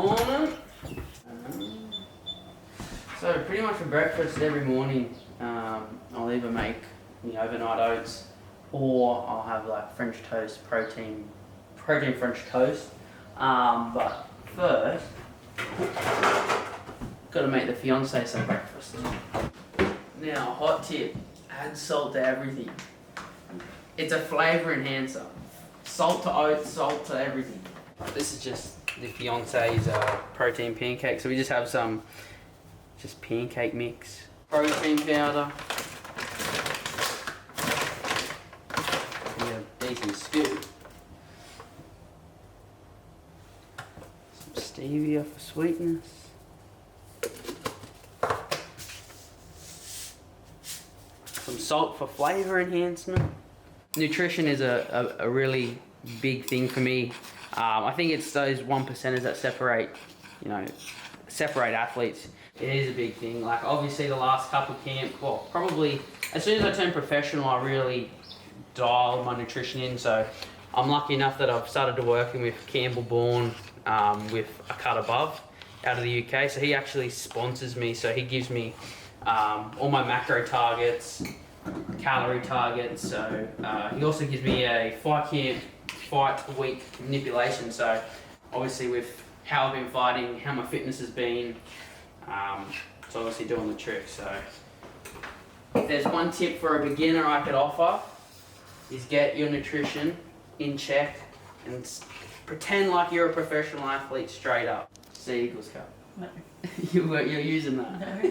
morning. So pretty much for breakfast every morning, I'll either make overnight oats, or I'll have like French toast, protein French toast. But first, got to make the fiance some breakfast. Now, hot tip: add salt to everything. It's a flavour enhancer. Salt to oats, salt to everything. This is just the fiance's protein pancake. So we just have some pancake mix, protein powder, and a decent scoop, some stevia for sweetness, some salt for flavour enhancement. Nutrition is a really big thing for me. I think it's those 1%ers that separate athletes. It is a big thing. Like obviously the last couple of camp, well, probably as soon as I turned professional, I really dialed my nutrition in. So I'm lucky enough that I've started to working with Campbell Bourne with A Cut Above out of the UK. So he actually sponsors me. So he gives me all my macro targets, calorie targets. So he also gives me a fight week manipulation. So obviously with how I've been fighting, how my fitness has been, it's obviously doing the trick. So if there's one tip for a beginner I could offer, is get your nutrition in check and pretend like you're a professional athlete straight up. Sea Eagles Cup. No. You're using that. No.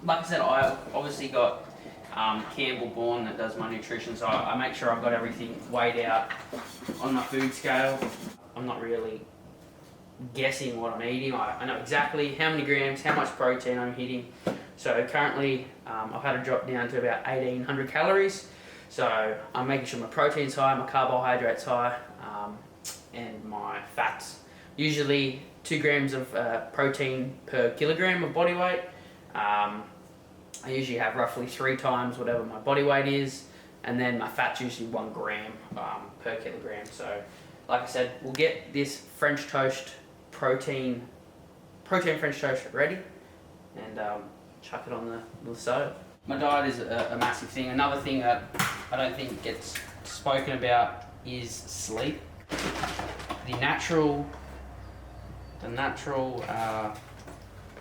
Like I said, I obviously got Campbell Bourne that does my nutrition, so I make sure I've got everything weighed out on my food scale. I'm not really guessing what I'm eating. I know exactly how many grams, how much protein I'm hitting. So currently I've had to drop down to about 1,800 calories. So I'm making sure my protein's high, my carbohydrates high, and my fats. Usually 2 grams of protein per kilogram of body weight. I usually have roughly 3 times whatever my body weight is, and then my fat's usually 1 gram per kilogram. So like I said, we'll get this French toast protein French toast ready and chuck it on the stove. My diet is a massive thing. Another thing that I don't think gets spoken about is sleep. The natural what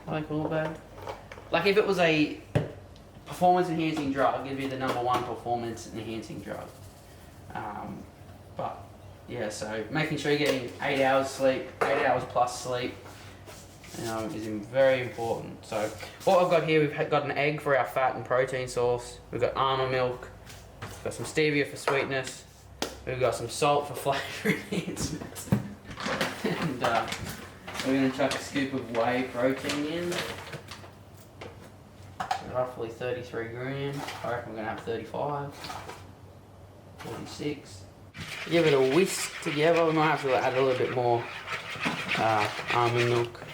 do I call it, babe? Like if it was a performance enhancing drug, it'd be the #1 performance enhancing drug. But yeah, so making sure you're getting 8 hours sleep, 8 hours plus sleep, is very important. So what I've got here, we've got an egg for our fat and protein source. We've got almond milk. We've got some stevia for sweetness. We've got some salt for flavour enhancement. And we're going to chuck a scoop of whey protein in. Roughly 33 grams. I reckon we're going to have 35, 46. Give it a whisk together. We might have to add a little bit more almond milk,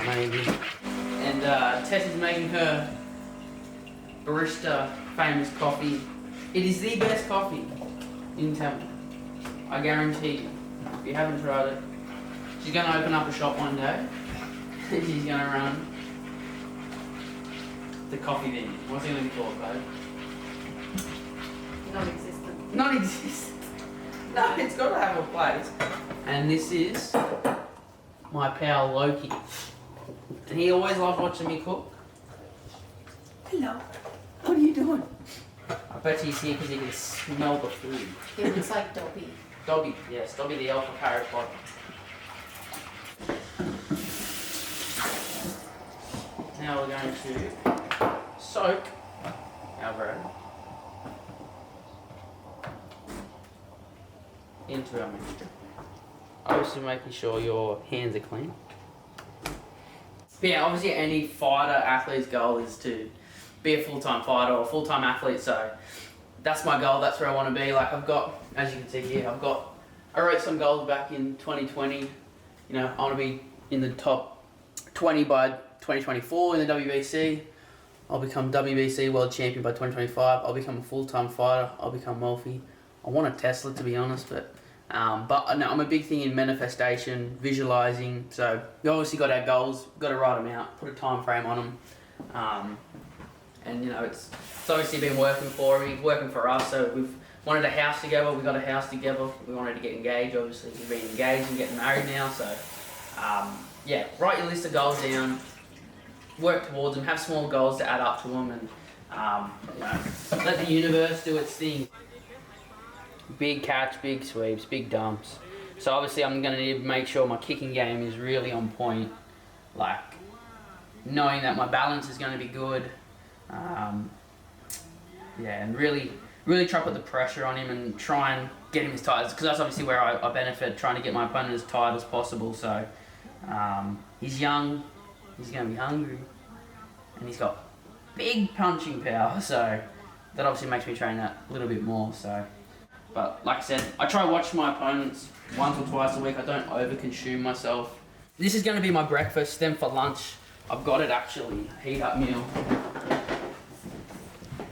maybe. And Tess is making her barista famous coffee. It is the best coffee in Tampa. I guarantee you. If you haven't tried it, she's going to open up a shop one day. She's going to run the coffee venue. What's it going to be called, babe? Non-existent. Non-existent. No, it's got to have a place. And this is my pal Loki. And he always loves watching me cook. Hello. What are you doing? I bet he's here because he can smell the food. He looks like Dobby. Dobby, yes, Dobby the alpha parrot bot. Now we're going to soak our bread into our mixture. Obviously making sure your hands are clean. But yeah, obviously any fighter athlete's goal is to be a full-time fighter or a full-time athlete, so that's my goal, that's where I want to be. Like I've got, as you can see here, I wrote some goals back in 2020. I want to be in the top 20 by 2024 in the WBC. I I'll become WBC World Champion by 2025. I'll become a full-time fighter. I'll become wealthy. I want a Tesla, to be honest, but no, I'm a big thing in manifestation, visualizing. So we obviously got our goals, got to write them out, put a time frame on them, and it's obviously been working for me, working for us. So we've wanted a house together. We got a house together. We wanted to get engaged. Obviously, we've been engaged and getting married now. So yeah, write your list of goals down, work towards them, have small goals to add up to them, and let the universe do its thing. Big catch, big sweeps, big dumps. So obviously I'm going to need to make sure my kicking game is really on point, like knowing that my balance is going to be good. Yeah, and really try to put the pressure on him and try and get him as tight, because that's obviously where I benefit, trying to get my opponent as tight as possible. So he's young, he's going to be hungry, and he's got big punching power, so that obviously makes me train that a little bit more. So, but like I said, I try to watch my opponents once or twice a week. I don't over-consume myself. This is going to be my breakfast. Then for lunch, I've got it actually, heat up meal.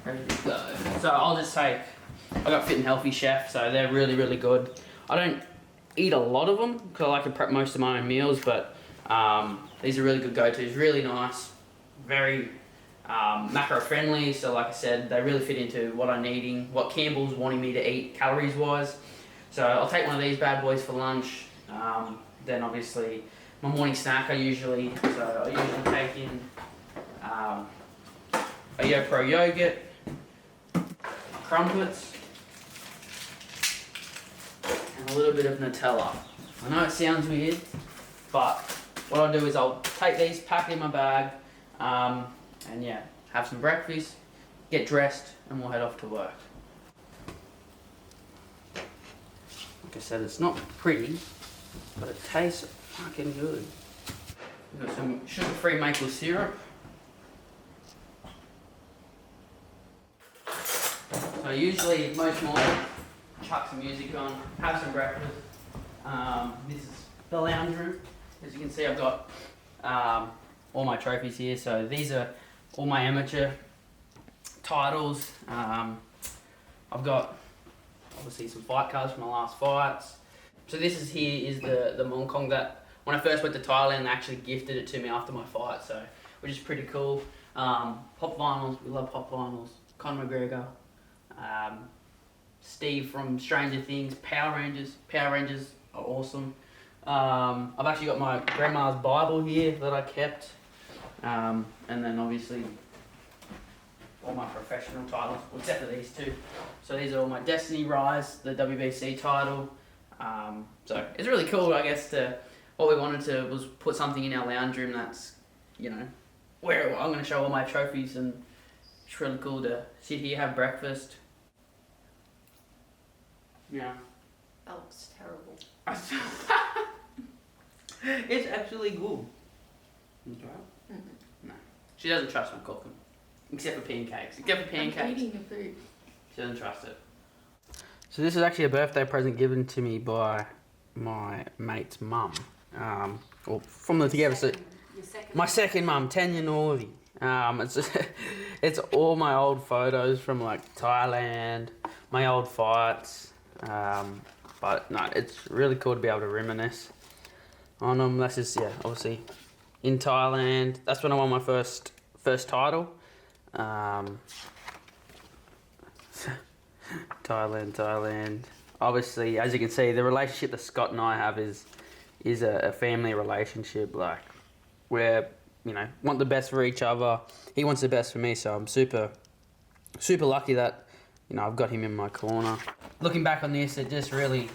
Ready to go. So I'll just take, I got Fit and Healthy Chef, so they're really good. I don't eat a lot of them because I like to prep most of my own meals, but these are really good go-tos, really nice, very macro friendly. So like I said, they really fit into what I'm eating, what Campbell's wanting me to eat calories wise. So I'll take one of these bad boys for lunch. Then obviously my morning snack I usually take in a YoPro yogurt, crumpets, and a little bit of Nutella. I know it sounds weird, but what I'll do is I'll take these, pack it in my bag, and yeah, have some breakfast, get dressed, and we'll head off to work. Like I said, it's not pretty, but it tastes fucking good. We've got some sugar-free maple syrup. So usually, most mornings, chuck some music on, have some breakfast. This is the lounge room. As you can see, I've got all my trophies here. So these are all my amateur titles. I've got obviously some fight cards from my last fights. So this is the Hong Kong that when I first went to Thailand, they actually gifted it to me after my fight, so which is pretty cool. Pop vinyls, we love pop vinyls. Conor McGregor, Steve from Stranger Things, Power Rangers. Power Rangers are awesome. I've actually got my grandma's Bible here that I kept, and then obviously all my professional titles, except for these two. So these are all my Destiny Rise, the WBC title. So it's really cool, I guess. What we wanted to was put something in our lounge room that's, where I'm going to show all my trophies, and it's really cool to sit here, have breakfast. Yeah. That looks terrible. It's actually good. Mm-hmm. No. She doesn't trust my cooking. Except for pancakes. I'm eating your food. She doesn't trust it. So this is actually a birthday present given to me by my mate's mum. Or from the together. So my second mum, Tanya Norley. It's all my old photos from like Thailand, my old fights. But no, it's really cool to be able to reminisce on them. That's just, obviously in Thailand. That's when I won my first title. Thailand. Obviously, as you can see, the relationship that Scott and I have is a family relationship. Like, we're, want the best for each other. He wants the best for me, so I'm super lucky that, I've got him in my corner. Looking back on this, it just really,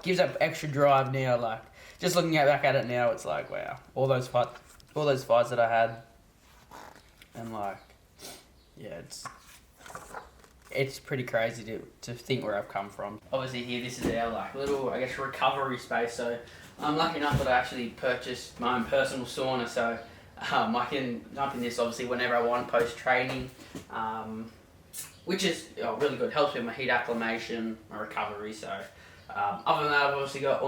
gives up extra drive now. Like, just looking back at it now, it's like, wow, all those fights that I had, and like, yeah, it's pretty crazy to think where I've come from. Obviously here, this is our little, I guess, recovery space. So I'm lucky enough that I actually purchased my own personal sauna. So I can jump in this obviously whenever I want post training, which is really good. Helps with my heat acclimation, my recovery. So other than that, I've obviously got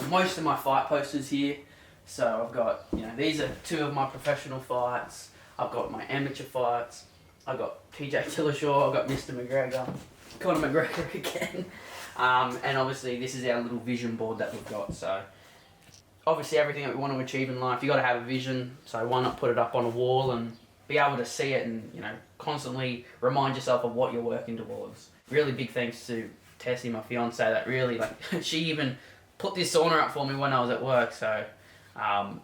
most of my fight posters here. So I've got, these are two of my professional fights. I've got my amateur fights. I've got TJ Dillashaw. I've got Mr. McGregor. Conor McGregor again. And obviously this is our little vision board that we've got. So obviously everything that we want to achieve in life, you got to have a vision. So why not put it up on a wall and be able to see it and, you know, constantly remind yourself of what you're working towards. Really big thanks to Tessie, my fiance, that really, like, she even put this sauna up for me when I was at work. So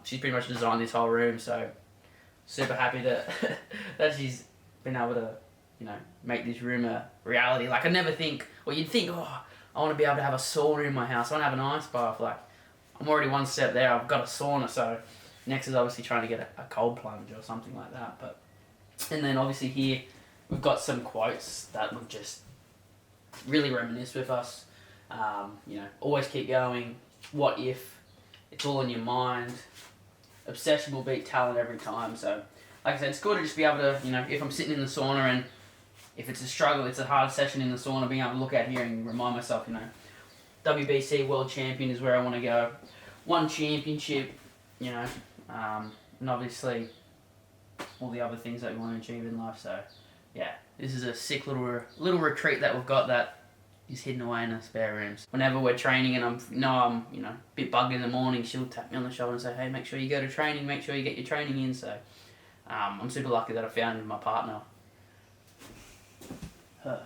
she's pretty much designed this whole room. So super happy that that she's been able to, you know, make this room a reality. Like, I never think, well, you'd think, oh, I want to be able to have a sauna in my house. I want to have an ice bath. Like, I'm already one step there. I've got a sauna. So next is obviously trying to get a cold plunge or something like that. But, and then obviously here we've got some quotes that would just really reminisce with us. You know, always keep going. What if? It's all in your mind. Obsession will beat talent every time. So, like I said, it's good to just be able to, you know, if I'm sitting in the sauna and if it's a struggle, it's a hard session in the sauna, being able to look out here and remind myself, you know, WBC World Champion is where I want to go. One championship, you know, and obviously all the other things that we want to achieve in life. So, yeah, this is a sick little retreat that we've got that is hidden away in our spare rooms. Whenever we're training and I'm you know, a bit bugged in the morning, she'll tap me on the shoulder and say, hey, make sure you go to training, make sure you get your training in. So I'm super lucky that I found my partner. Her.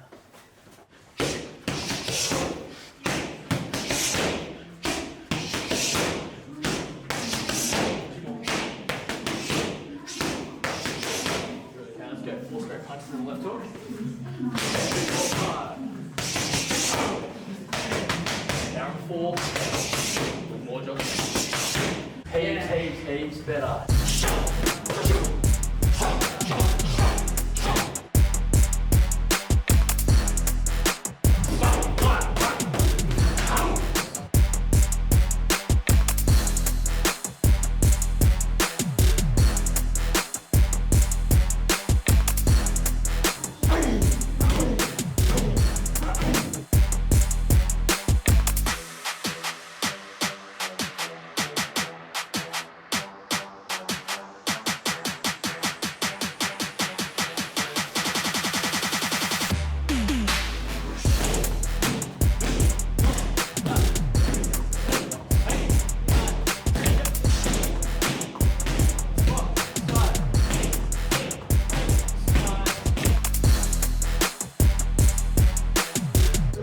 Let's go. 4 straight punches to the left hook. Down 4. More jogging. Heaps better.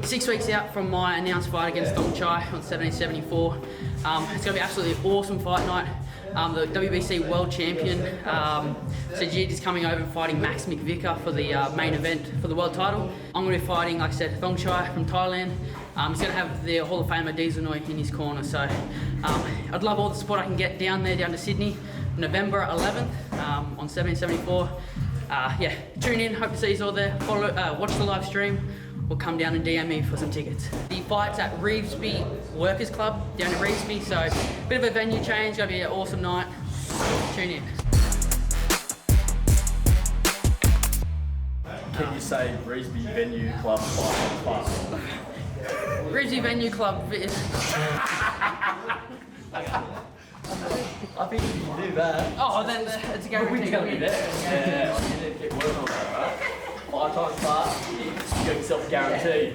6 weeks out from my announced fight against Muaythai on 1774. It's going to be absolutely awesome fight night. The WBC World Champion, Sajid, is coming over and fighting Max McVicker for the main event for the world title. I'm going to be fighting, like I said, Thongchai from Thailand. He's going to have the Hall of Famer Dieselnoy in his corner. So I'd love all the support I can get down to Sydney, November 11th on 1774. Yeah, tune in, hope to see you all there. Follow, watch the live stream, or come down and DM me for some tickets. The fight's at Revesby Workers Club down in Revesby, so bit of a venue change, gonna be an awesome night. Tune in. Can you say Revesby Venue Club Club? Revesby Venue Club is... I think you can do that. Oh, then it's a guarantee. We can be there. Yeah, you need to keep working on that, right? 5 times fast, you get yourself a guarantee.